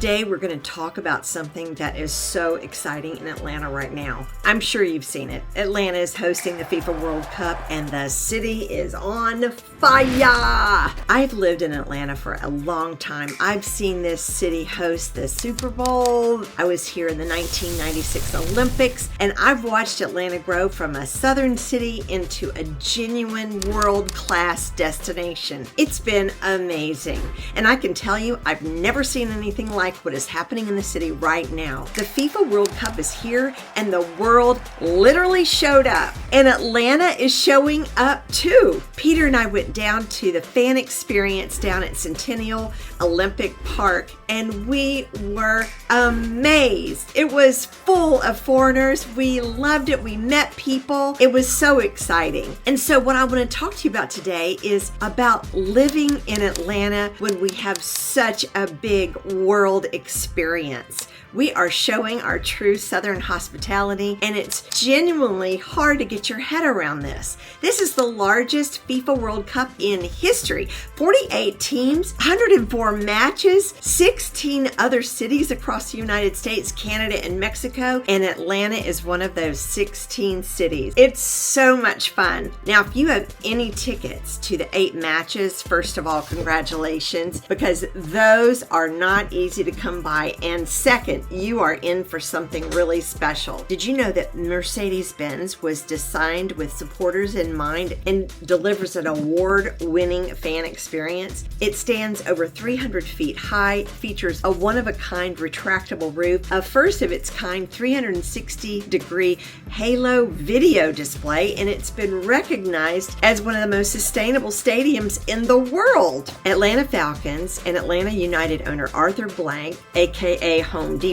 Today we're going to talk about something that is so exciting in Atlanta right now. I'm sure you've seen it. Atlanta is hosting the FIFA World Cup and the city is on fire. I've lived in Atlanta for a long time. I've seen this city host the Super Bowl. I was here in the 1996 Olympics, and I've watched Atlanta grow from a southern city into a genuine world-class destination. It's been amazing. And I can tell you, I've never seen anything like what is happening in the city right now. The FIFA World Cup is here and the world literally showed up. And Atlanta is showing up too. Peter and I went down to the fan experience down at Centennial Olympic Park and we were amazed. It was full of foreigners. We loved it. We met people. It was so exciting. And so what I want to talk to you about today is about living in Atlanta when we have such a big world experience. We are showing our true Southern hospitality, and it's genuinely hard to get your head around this. This is the largest FIFA World Cup in history. 48 teams, 104 matches, 16 other cities across the United States, Canada, and Mexico, and Atlanta is one of those 16 cities. It's so much fun. Now, if you have any tickets to the 8 matches, first of all, congratulations, because those are not easy to come by, and second, you are in for something really special. Did you know that Mercedes-Benz was designed with supporters in mind and delivers an award-winning fan experience? It stands over 300 feet high, features a one-of-a-kind retractable roof, a first-of-its-kind 360-degree halo video display, and it's been recognized as one of the most sustainable stadiums in the world. Atlanta Falcons and Atlanta United owner Arthur Blank, aka Home Depot,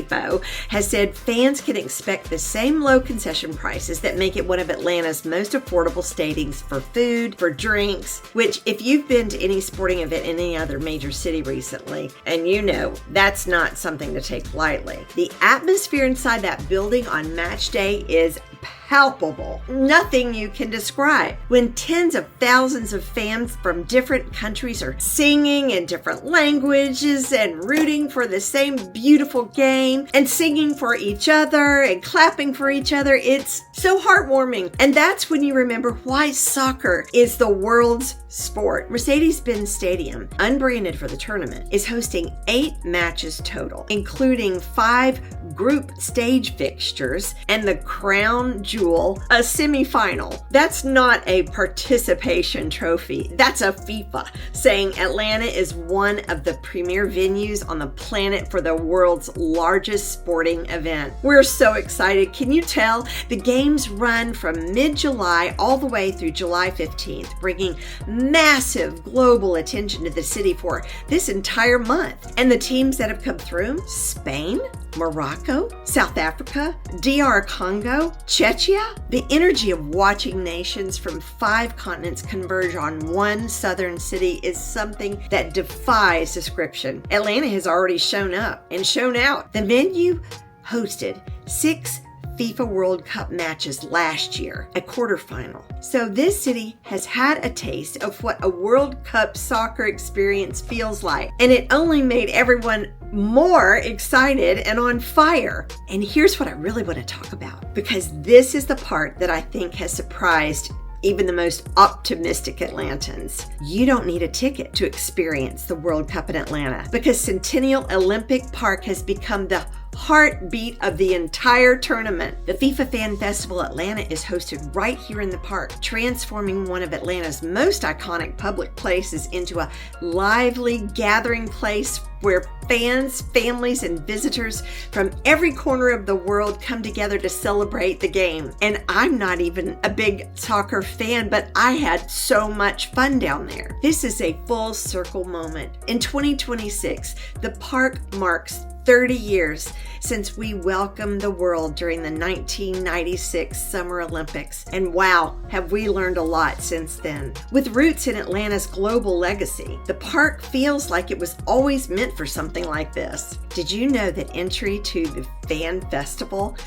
has said fans can expect the same low concession prices that make it one of Atlanta's most affordable stadiums for food, for drinks, which if you've been to any sporting event in any other major city recently, and you know that's not something to take lightly. The atmosphere inside that building on match day is palpable. Nothing you can describe. When tens of thousands of fans from different countries are singing in different languages and rooting for the same beautiful game and singing for each other and clapping for each other, it's so heartwarming. And that's when you remember why soccer is the world's sport. Mercedes-Benz Stadium, unbranded for the tournament, is hosting 8 matches total, including 5 group stage fixtures and the crown jewel, a semi-final. That's not a participation trophy. That's a FIFA saying Atlanta is one of the premier venues on the planet for the world's largest sporting event. We're so excited. Can you tell? The games run from mid-July all the way through July 15th, bringing massive global attention to the city for this entire month. And the teams that have come through: Spain, Morocco, South Africa, DR Congo, Czechia. The energy of watching nations from 5 continents converge on one southern city is something that defies description. Atlanta has already shown up and shown out. The venue hosted 6 FIFA World Cup matches last year, a quarterfinal. So this city has had a taste of what a World Cup soccer experience feels like, and it only made everyone more excited and on fire. And here's what I really want to talk about, because this is the part that I think has surprised even the most optimistic Atlantans. You don't need a ticket to experience the World Cup in Atlanta, because Centennial Olympic Park has become the heartbeat of the entire tournament. The FIFA Fan Festival Atlanta is hosted right here in the park, transforming one of Atlanta's most iconic public places into a lively gathering place where fans, families, and visitors from every corner of the world come together to celebrate the game. And I'm not even a big soccer fan, but I had so much fun down there. This is a full circle moment. In 2026, the park marks 30 years since we welcomed the world during the 1996 Summer Olympics. And wow, have we learned a lot since then. With roots in Atlanta's global legacy, the park feels like it was always meant for something like this. Did you know that entry to the Fan Festival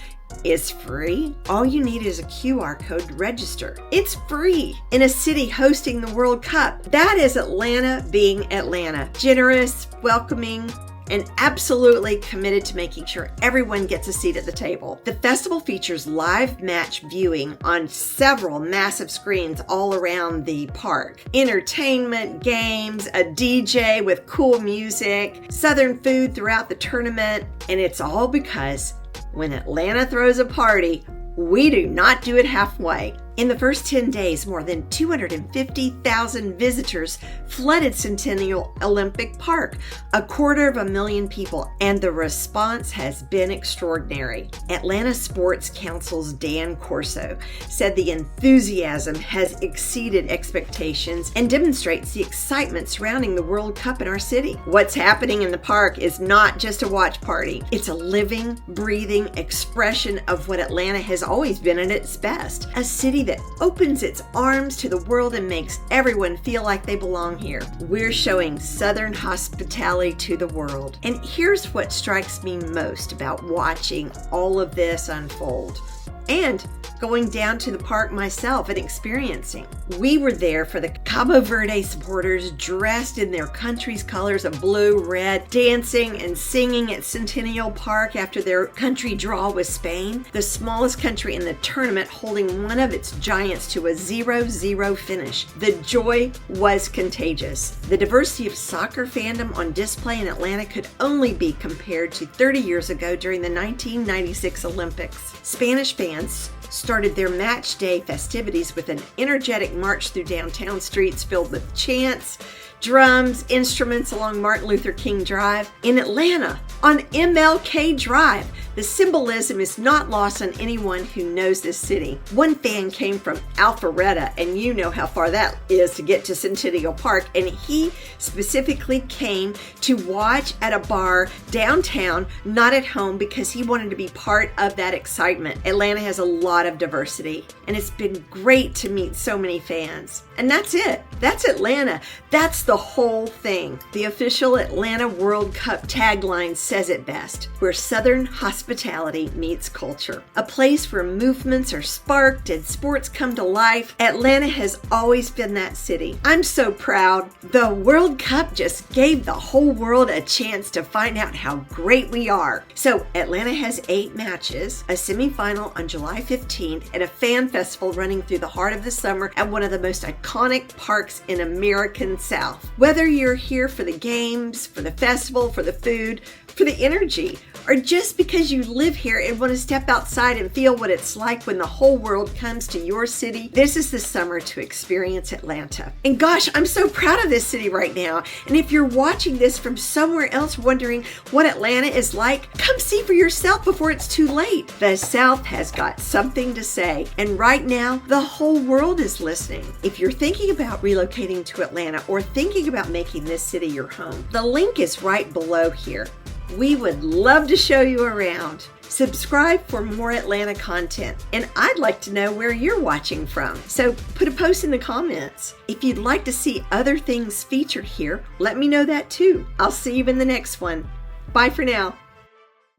is free? All you need is a QR code to register. It's free in a city hosting the World Cup. That is Atlanta being Atlanta. Generous, welcoming, and absolutely committed to making sure everyone gets a seat at the table. The festival features live match viewing on several massive screens all around the park. Entertainment, games, a DJ with cool music, Southern food throughout the tournament, and it's all because when Atlanta throws a party, we do not do it halfway. In the first 10 days, more than 250,000 visitors flooded Centennial Olympic Park, 250,000 people, and the response has been extraordinary. Atlanta Sports Council's Dan Corso said the enthusiasm has exceeded expectations and demonstrates the excitement surrounding the World Cup in our city. What's happening in the park is not just a watch party. It's a living, breathing expression of what Atlanta has always been at its best. A city that opens its arms to the world and makes everyone feel like they belong here. We're showing Southern hospitality to the world. And here's what strikes me most about watching all of this unfold and going down to the park myself and experiencing. We were there for the Cabo Verde supporters dressed in their country's colors of blue, red, dancing and singing at Centennial Park after their country draw with Spain, the smallest country in the tournament, holding one of its giants to a 0-0 finish. The joy was contagious. The diversity of soccer fandom on display in Atlanta could only be compared to 30 years ago during the 1996 Olympics. Spanish fans started their match day festivities with an energetic march through downtown streets filled with chants, drums, instruments along Martin Luther King Drive. In Atlanta, on MLK Drive, the symbolism is not lost on anyone who knows this city. One fan came from Alpharetta, and you know how far that is to get to Centennial Park, and he specifically came to watch at a bar downtown, not at home, because he wanted to be part of that excitement. Atlanta has a lot of diversity, and it's been great to meet so many fans. And that's it. That's Atlanta. That's the whole thing. The official Atlanta World Cup tagline says it best: where Southern hospitality meets culture. A place where movements are sparked and sports come to life. Atlanta has always been that city. I'm so proud. The World Cup just gave the whole world a chance to find out how great we are. So Atlanta has 8 matches, a semifinal on July 15th, and a fan festival running through the heart of the summer at one of the most iconic parks in American South. Whether you're here for the games, for the festival, for the food, for the energy, or just because you live here and want to step outside and feel what it's like when the whole world comes to your city, this is the summer to experience Atlanta. And gosh, I'm so proud of this city right now. And if you're watching this from somewhere else wondering what Atlanta is like, come see for yourself before it's too late. The South has got something to say, and right now, the whole world is listening. If you're thinking about relocating to Atlanta or thinking about making this city your home, the link is right below here. We would love to show you around. Subscribe for more Atlanta content, and I'd like to know where you're watching from. So put a post in the comments. If you'd like to see other things featured here, let me know that too. I'll see you in the next one. Bye for now.